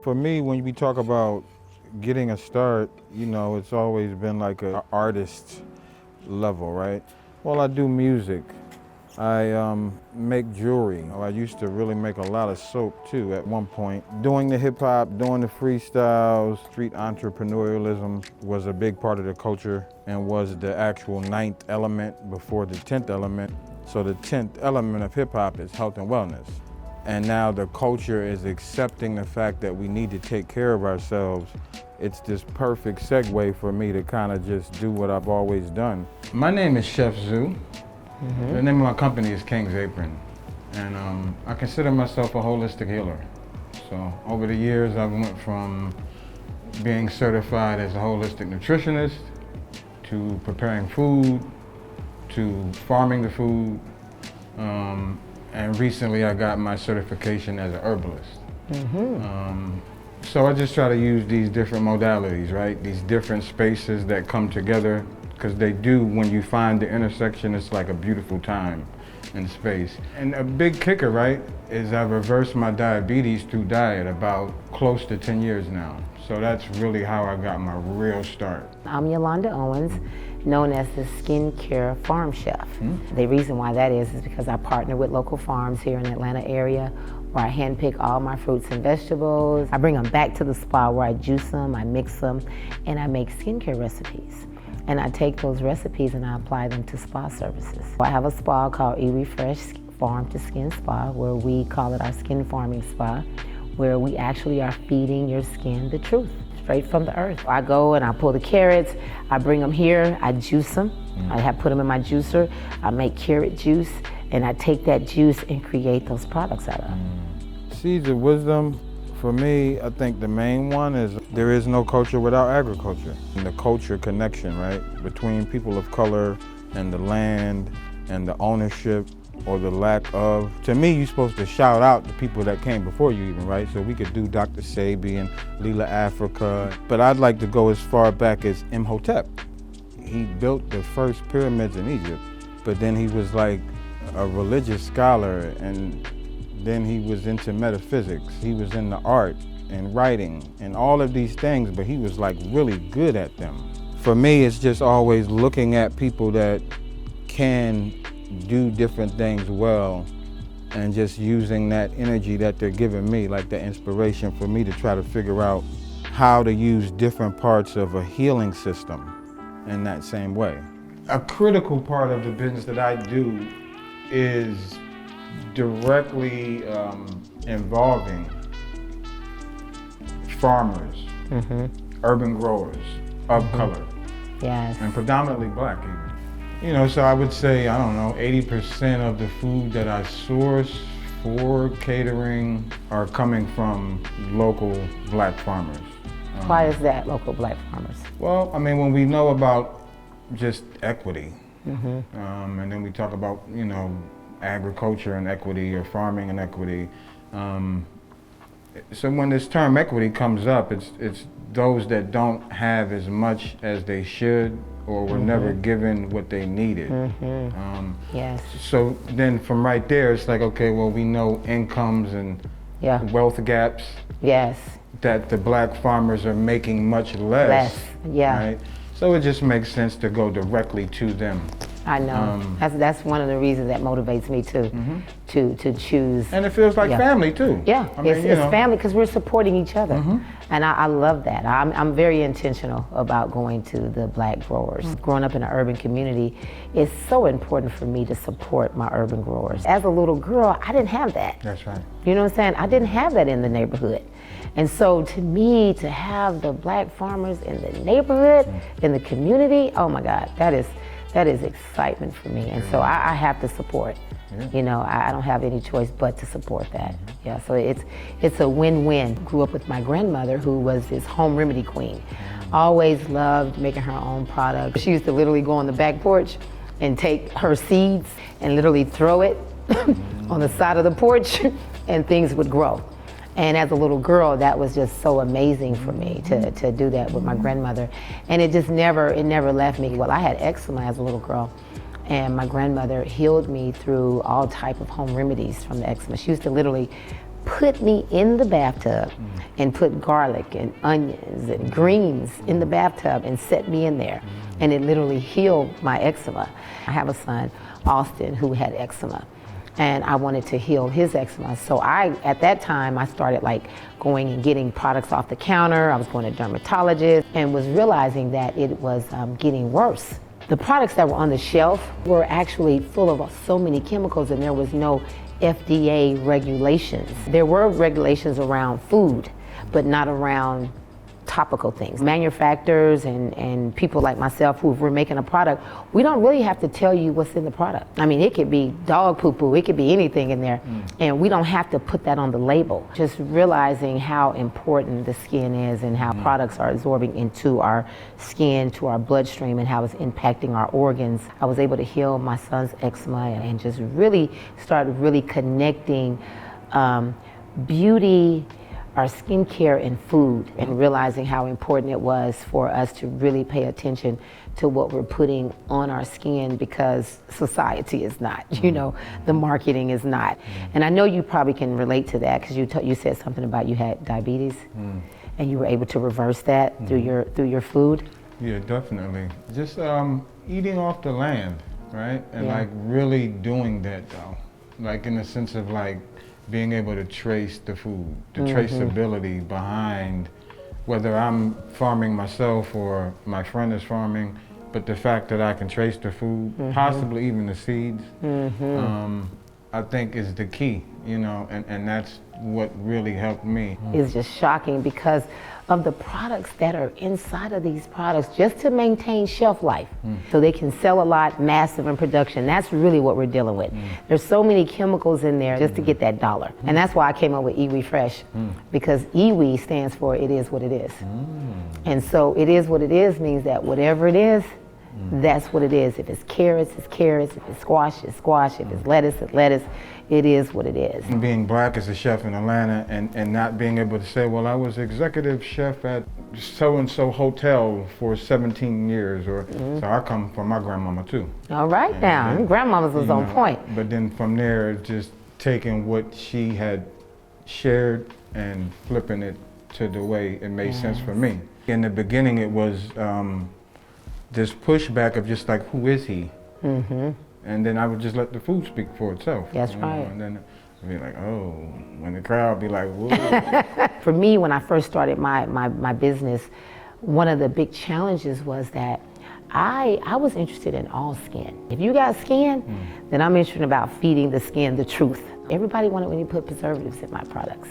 For me, when we talk about getting a start, it's always been like an artist level, right? Well, I do music. I make jewelry. I used to really make a lot of soap too at one point. Doing the hip hop, doing the freestyles, street entrepreneurialism was a big part of the culture and was the actual ninth element before the 10th element. So the 10th element of hip hop is health and wellness. And now the culture is accepting the fact that we need to take care of ourselves. It's this perfect segue for me to kind of just do what I've always done. My name is Chef Zoo. The name of my company is King's Apron. And I consider myself a holistic healer. So over the years, I went from being certified as a holistic nutritionist to preparing food, to farming the food. And recently I got my certification as an herbalist. So I just try to use these different modalities, right? These different spaces that come together, because they do, when you find the intersection, it's like a beautiful time and space. And a big kicker, right, is I've reversed my diabetes through diet about close to 10 years now. So that's really how I got my real start. I'm Yolanda Owens, known as the skincare farm chef. The reason why that is because I partner with local farms here in the Atlanta area where I handpick all my fruits and vegetables. I bring them back to the spa where I juice them, I mix them, and I make skincare recipes. And I take those recipes and I apply them to spa services. I have a spa called E-Refresh Farm to Skin Spa, where we call it our skin farming spa, where we actually are feeding your skin the truth, straight from the earth. I go and I pull the carrots, I bring them here, I juice them. I have put them in my juicer, I make carrot juice, and I take that juice and create those products out of it. Seeds of wisdom, for me, I think the main one is there is no culture without agriculture. And the culture connection, right, between people of color and the land and the ownership or the lack of. To me, you're supposed to shout out the people that came before you even, right? So we could do Dr. Sebi and Lila Africa, but I'd like to go as far back as Imhotep. He built the first pyramids in Egypt, but then he was like a religious scholar, and then he was into metaphysics. He was in the art and writing and all of these things, but he was like really good at them. For me, it's just always looking at people that can do different things well and just using that energy that they're giving me, like the inspiration for me to try to figure out how to use different parts of a healing system in that same way. A critical part of the business that I do is directly involving farmers, urban growers of color, and predominantly black even. So I would say, I don't know, 80% of the food that I source for catering are coming from local black farmers. Why is that, local black farmers? Well, I mean, when we know about just equity, and then we talk about, agriculture and equity or farming and equity. So when this term equity comes up, it's those that don't have as much as they should or were never given what they needed. Yes. So then from right there, it's like, okay, well, we know incomes and wealth gaps. Yes. That the black farmers are making much less. Right? So it just makes sense to go directly to them. I know. That's one of the reasons that motivates me to choose. And it feels like family too. Yeah, it's family because we're supporting each other. And I love that. I'm very intentional about going to the black growers. Growing up in an urban community, it's so important for me to support my urban growers. As a little girl, I didn't have that. That's right. You know what I'm saying? I didn't have that in the neighborhood. And so to me, to have the black farmers in the neighborhood, in the community, oh my God, that is excitement for me. And so I have to support. I don't have any choice but to support that. So it's a win-win. Grew up with my grandmother, who was this home remedy queen. Always loved making her own products. She used to literally go on the back porch and take her seeds and literally throw it on the side of the porch and things would grow. And as a little girl, that was just so amazing for me to do that with my grandmother. And it never left me. Well, I had eczema as a little girl, and my grandmother healed me through all type of home remedies from the eczema. She used to literally put me in the bathtub and put garlic and onions and greens in the bathtub and set me in there. And it literally healed my eczema. I have a son, Austin, who had eczema. And I wanted to heal his eczema. So at that time, I started like going and getting products off the counter. I was going to dermatologists and was realizing that it was getting worse. The products that were on the shelf were actually full of so many chemicals, and there was no FDA regulations. There were regulations around food, but not around topical things. Manufacturers and people like myself who were making a product, we don't really have to tell you what's in the product. I mean, it could be dog poo-poo, it could be anything in there, and we don't have to put that on the label. Just realizing how important the skin is and how products are absorbing into our skin, to our bloodstream, and how it's impacting our organs. I was able to heal my son's eczema and just really started really connecting beauty, our skincare and food, and realizing how important it was for us to really pay attention to what we're putting on our skin, because society is not, you know, the marketing is not. And I know you probably can relate to that, because you said something about you had diabetes and you were able to reverse that through your food. Yeah, definitely. Just eating off the land, right? And Yeah. like really doing that though. Like in the sense of like being able to trace the food, the traceability behind whether I'm farming myself or my friend is farming, but the fact that I can trace the food, possibly even the seeds, I think is the key, you know, and that's what really helped me. It's just shocking because of the products that are inside of these products, just to maintain shelf life so they can sell a lot, massive in production. That's really what we're dealing with. There's so many chemicals in there just to get that dollar. And that's why I came up with iwi Fresh, because iwi stands for it is what it is. And so it is what it is means that whatever it is, that's what it is. If it's carrots, it's carrots. If it's squash, it's squash. If it's lettuce, it's lettuce. It is what it is. Being black as a chef in Atlanta and not being able to say, well, I was executive chef at so-and-so hotel for 17 years, or so I come from my grandmama too. All right now, then, grandmama's was on point. But then from there, just taking what she had shared and flipping it to the way it made sense for me. In the beginning, it was this pushback of just like, who is he? And then I would just let the food speak for itself. That's right. And then I'd be like, oh, when the crowd be like, whoa. For me, when I first started my business, one of the big challenges was that I was interested in all skin. If you got skin, then I'm interested about feeding the skin the truth. Everybody wanted when you put preservatives in my products.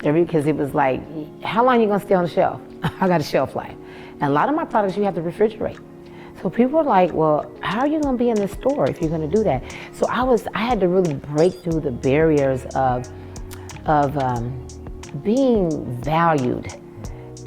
Because it was like, how long are you gonna stay on the shelf? I got a shelf life. And a lot of my products you have to refrigerate. So people were like, well, how are you gonna be in the store if you're gonna do that? So I had to really break through the barriers of being valued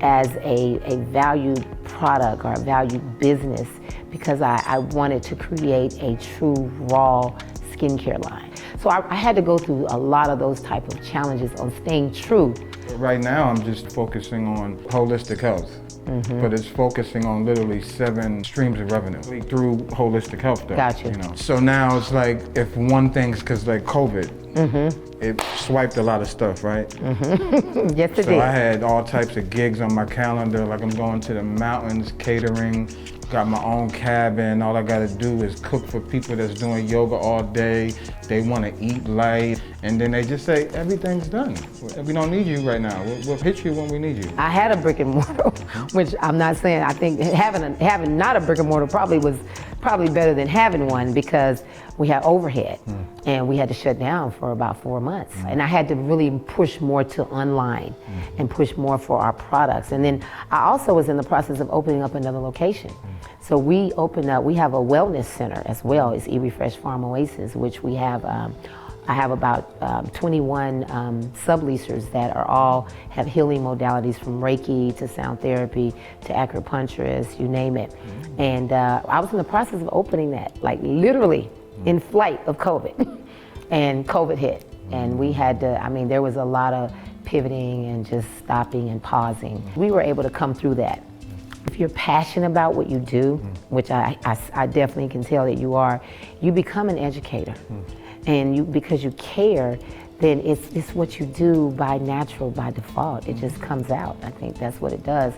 as a valued product or a valued business, because I wanted to create a true raw skincare line. So I had to go through a lot of those type of challenges on staying true. Right now, I'm just focusing on holistic health. But it's focusing on literally 7 streams of revenue through holistic health though. Gotcha. You know? So now it's like, if one thing's, cause like COVID, it swiped a lot of stuff, right? Yes, it So did. I had all types of gigs on my calendar, like I'm going to the mountains, catering, got my own cabin. All I gotta do is cook for people that's doing yoga all day. They wanna eat light, and then they just say, everything's done. We don't need you right now. We'll hit you when we need you. I had a brick and mortar, which I'm not saying, I think having not a brick and mortar was better than having one, because we had overhead and we had to shut down for about 4 months. And I had to really push more to online and push more for our products. And then I also was in the process of opening up another location. So we opened up, we have a wellness center as well. It's iwi Fresh Farm Oasis, which we have, I have about 21 subleasers that are all have healing modalities, from Reiki to sound therapy to acupuncturist, you name it. And I was in the process of opening that, like literally in flight of COVID. And COVID hit. And we had to, I mean, there was a lot of pivoting and just stopping and pausing. We were able to come through that. If you're passionate about what you do, which I definitely can tell that you are, you become an educator. And because you care, then it's what you do by natural, by default. It just comes out. I think that's what it does.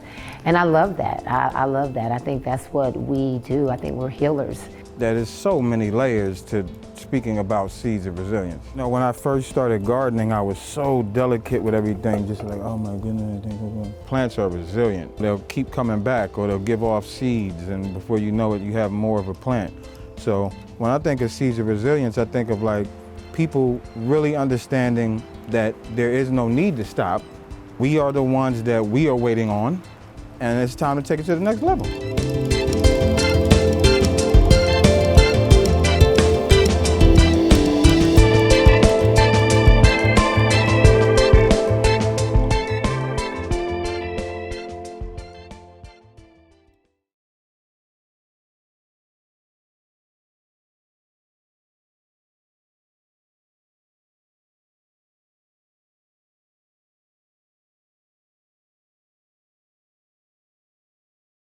And I love that. I love that. I think that's what we do. I think we're healers. There is so many layers to speaking about seeds of resilience. You know, when I first started gardening, I was so delicate with everything, just like, oh my goodness. Plants are resilient. They'll keep coming back, or they'll give off seeds, and before you know it, you have more of a plant. So when I think of seeds of resilience, I think of like people really understanding that there is no need to stop. We are the ones that we are waiting on, and it's time to take it to the next level.